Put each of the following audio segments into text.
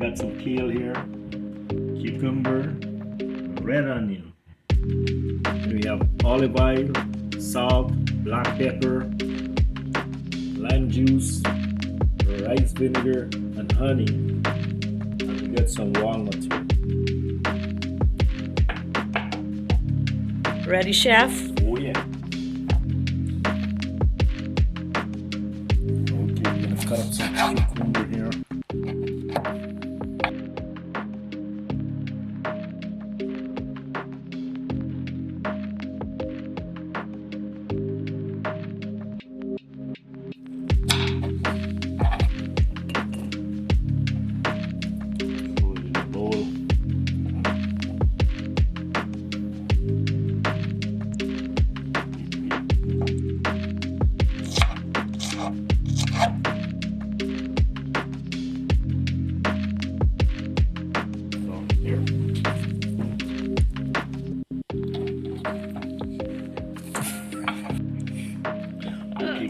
got some kale here, cucumber, red onion. And we have olive oil, salt, black pepper, lime juice, rice vinegar, and honey. And we got some walnuts here. Ready, chef? Oh yeah. Okay, we're gonna cut up some cucumber here.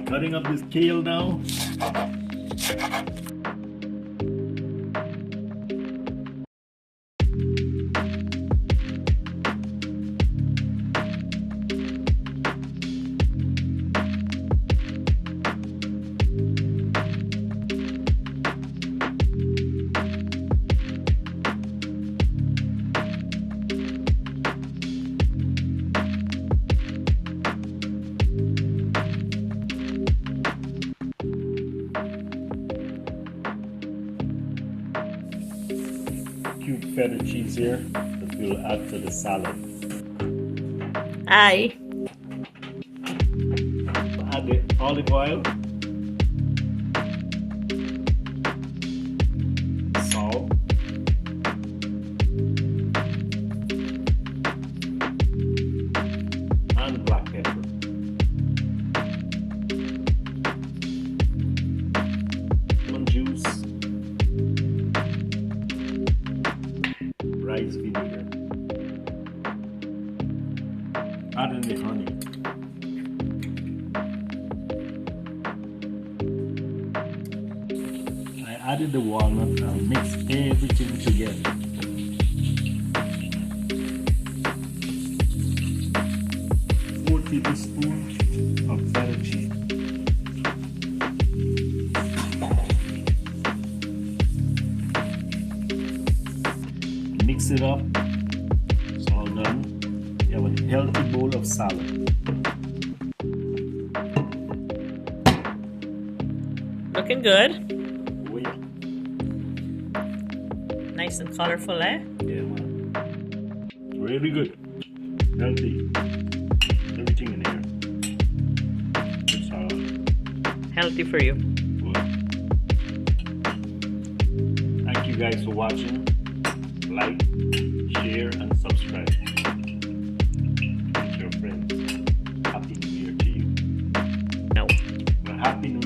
Cutting up this kale now. Cube feta cheese here that we'll add to the salad. Aye. Add the olive oil, salt, and black pepper. Lemon juice, rice vinegar, add in the honey. I added the walnut and mix everything together. Four tablespoons of feta cheese. Mix it up. It's all done. You have a healthy bowl of salad. Looking good. Oh yeah. Nice and colorful, eh? Yeah, man. Really good. Healthy. Everything in here. Good salad. Healthy for you. Good. Thank you guys for watching. Like, share, and subscribe. With your friends. Happy New Year to you. No. Well, Happy New